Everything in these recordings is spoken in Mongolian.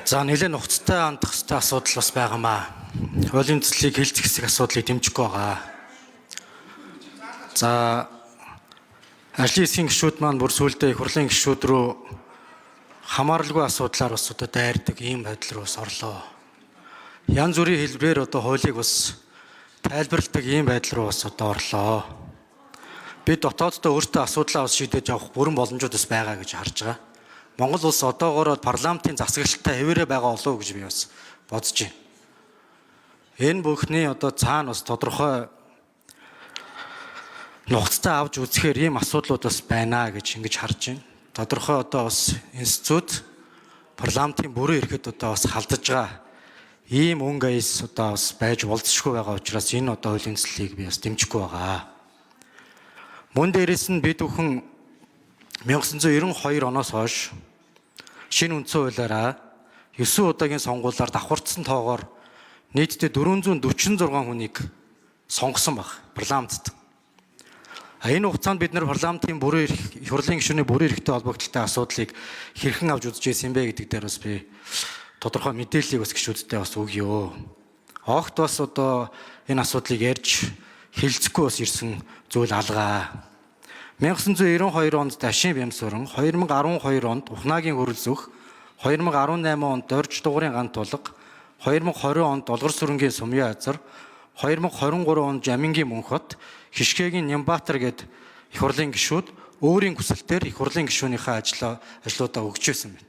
За нэлээд нухацтай хандах хэвээр асуудал бас байгаамаа. Хуулийн төслийг хэлцэх хэсэг асуудлыг дэмжихгүй байгаа. За ажлын хэсгийн гишүүд маань бүр сүүлдээ их хурлын гишүүд рүү хамааралгүй асуудлаар бас одоо дайрдаг ийм байдал руу бас орлоо. Янз бүрийн хэлбэрээр одоо хуулийг бас тайлбарладаг ийм байдал руу бас одоо орлоо. Бид дотооддоо өөртөө асуудлаа бас шийдэж авах бүрэн боломжууд бас байгаа гэж харж байгаа. Монгол улс одоогоор парламентын засаглалтай хэвээрээ байгаа олоо гэж би бас бодож байна. Энэ бүхний одоо цаана бас тодорхой нухацтай авч үзэхээр ийм асуудлууд бас байна гэж ингэж харж байна. Тодорхой одоо бас институт парламентын бүрэн эрхэд одоо бас халдаж байгаа ийм өнгө аяс одоо бас байж болзошгүй байгаа учраас энэ одоо хуулийн төслийг би бас дэмжихгүй байгаа. Мөн дээрээс нь бид бүхэн 1992 оноос хойш шинэ үндсэн хуулиараа 9 удаагийн сонгуулиар давхарцсан тоогоор нийтдээ 446 хүнийг сонгосон баг парламентд. Энэ хугацаанд бид нар парламентын бүрэн их хурлын гишүүний бүрэн эрхтэй холбогдлолтой асуудлыг хэрхэн авч үзэж байсан бэ гэдэг дээр бас би тодорхой мэдээллийг бас гишүүдтэй бас өгье. Огт бас одоо энэ асуудлыг ярьж хэлцэхгүй бас ирсэн зүйл алгаа. 1992 онд Дашин Бямсуран, 2012 онд Ухнагийн хөрөл зүх, 2018 онд Дорж дугуурын гант тулга, 2020 онд Долгор сүрэнгийн Сумья азар, 2023 онд Жамингийн Мөнхот, Хишгэгийн Нямбатар гээд их хурлын гишүүд өөрийн хүсэлтээр их хурлын гишүүнийхээ ажлуудаа өгч байсан байна.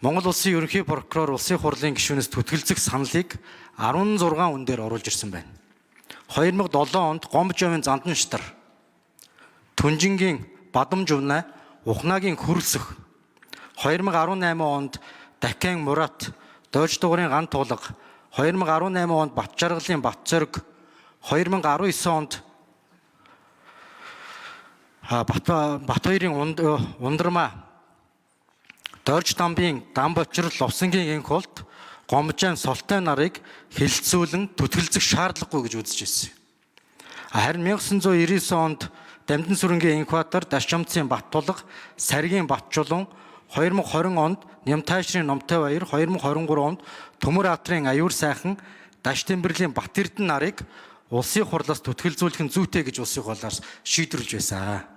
Монгол улсын ерөнхий прокурор улсын хурлын гишүүнээс түтгэлзэх саналыг 16 үн дээр оруулж ирсэн байна. 2007 онд Гомжовын Зандан штар, Түнжингийн Бадамж Увнай, Ухнагийн Хөрөлсөх, 2018 онд Дахин Мурат, Дойч дугуурын гант тулга, 2018 онд Батчаргалын Батцорг, 2019 онд Батбаярын Ундрмаа, Дойч Дамбын Дамбочрол Ловсонгийн энх холт, Гомжаан Солтой нарыг хэлэлцүүлэн түтгэлзэх шаардлагагүй гэж үзэж ирсэн. Харин 1999 онд Дамдан сүрэнгийн Энхбатар, Дашчамцын Баттулга, Саргийн Батчулан, 2020 онд Нямтайшрын Номтой баяр, 2023 онд Төмөр Аатрын Аюур сайхан, Даш Тэмбэрлийн Бат Эрдэнэ нарыг улсын хурлаас түтгэлзүүлэх нь зүйтэй гэж улсын хурлаас шийдвэрлэж байсан.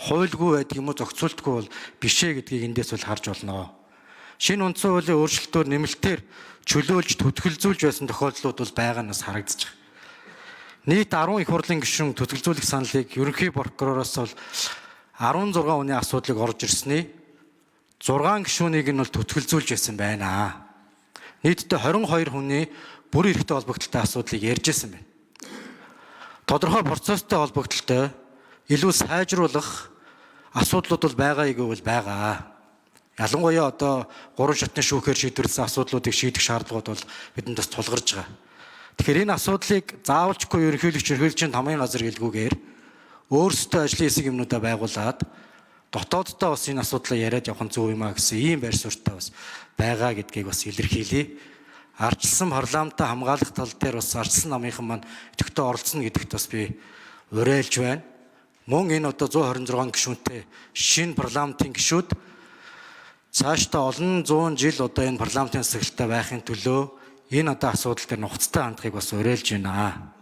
Хуульгүй байдаг юм уу зохицуултгүй бол бишээ гэдгийг эндээс бол харж болно. Шинэ үндсэн хуулийн өөрчлөлтөөр нэмэлтээр чөлөөлж түтгэлзүүлж байсан тохиолдлууд бол байгаа нь бас харагдаж байна. Нийт 10 их хурлын гишүүн түтгэлзүүлэх саналыг ерөнхий прокуророос бол 16 хүний асуудлыг орж ирсний 6 гишүүнийг нь бол түтгэлзүүлж байсан байна. Нийтдээ 22 хүний бүрэн эрхтэй холбогдлолтой асуудлыг ярьж байсан байна. Тодорхой процесстэй холбогдлолтой илүү сайжруулах асуудлууд бол байгаа игэв бол байгаа. Ялангуяа одоо 3 шатны шүүхээр шийдвэрлсэн асуудлуудыг шийдэх шаардлагууд бол бидэнд бас тулгарч байгаа. Тэгэхээр энэ асуудлыг заавалчгүй ерөнхийлөгчийн хамгийн газар хэлгүүгээр өөрсдөө ажлын хэсэг юмнуудаа байгуулад дотооддоо бас энэ асуудлаа яриад явах нь зөв юм а гэсэн ийм байр суурьтай бас байгаа гэдгийг бас илэрхийлье. Ардчилсан парламентаа хамгаалах тал дээр бас ардчилсан намынхан маань өтөختөө оролцсон гэдэгт бас би уриалж байна. Мөн энэ одоо 126 гишүүнтэй шинэ парламентын гишүүд цаашдаа олон зуун жил одоо энэ парламентын засаглалтай байхын төлөө энэ одоо асуудал дээр нухацтай хандахыг бас уриалж байна.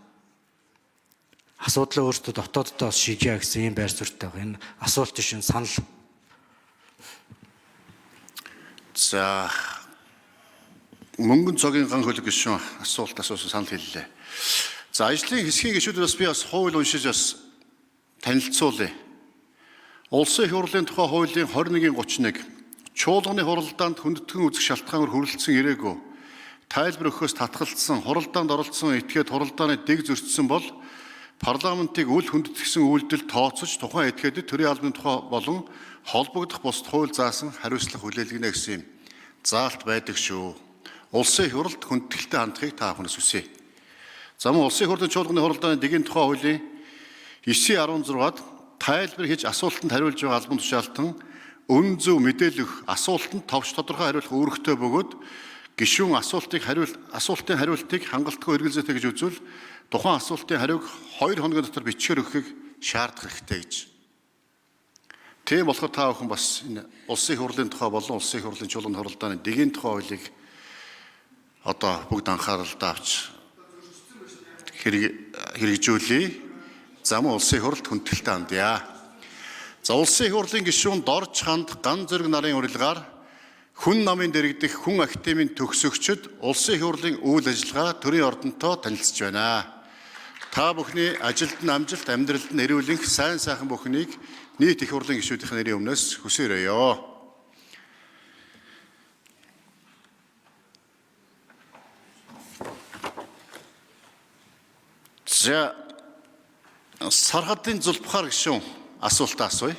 Асуудлаа өөртөө дотооддоо шийдье гэсэн ийм байр суурьтай байна. Энэ асуултын шин санал. За мөнгөн цогийн ган хөлөг гишүүн асуулт асуусан санал хэллээ. За ажлын хэсгийн гишүүдээс би бас хууль уншиж бас танилцуулъя. Улсын их хурлын тухай хуулийн 21-31 чуулганы хуралдаанд хүндэтгэн үзэх шалтгаанаар хүрэлцэн ирээгүй тайлбар өгөхөөс татгалцсан, хуралдаанд оролцсон этгээд хуралдааны дэг зөрчсөн бол парламентыг үл хүндэтгсэн үйлдэл тооцож тухайн этгээдэд төрийн албаны тухай болон холбогдох бусад хууль заасан хариуцлага хүлээлгэнэ гэсэн юм заалт байдаг шүү. Улсын их хурлд хүндэтгэлтэй хандахыг та бүхнээс хүсье. За мөн улсын их хурлын чуулганы хуралдааны дэгийн тухай хуулийн 9-16-ад тайлбар хийж асуултанд хариулж байгаа албан тушаалтан үнэн зөв мэдээлэх асуултанд товч тодорхой хариулах үүрэгтэй бөгөөд гишүүн асуултын хариултыг хангалтгүй эргэлзээтэй гэж үзвэл тухайн асуултын хариуг 2 хоногийн дотор бичгээр өгөхийг шаардах хэрэгтэй гэж. Тийм болохоор та бүхэн бас энэ улсын их хурлын тухай болон улсын их хурлын чуулганы хуралдааны дэгийн тухай хуулийг одоо бүгд анхааралдаа авч хэрэгжүүлээ. За мөн улсын их хурлд хүндэтгэлтэй хандъя. За улсын их хурлын гишүүн Дорж ханд Ган Зүрэг нарын урилгаар хүн намын дэргэдэх хүн академийн төгсөгчид улсын их хурлын үйл ажиллагаа төрийн ордонтой танилцж байна. Та бүхний ажилд нь амжилт, амьдралд нь эрүүл энх, сайн сайхан бүхнийг нийт их хурлын гишүүдийн нэрийн өмнөөс хүсээрэй. За Сархадын Зулбахаар гишүүн асуултаа асууя.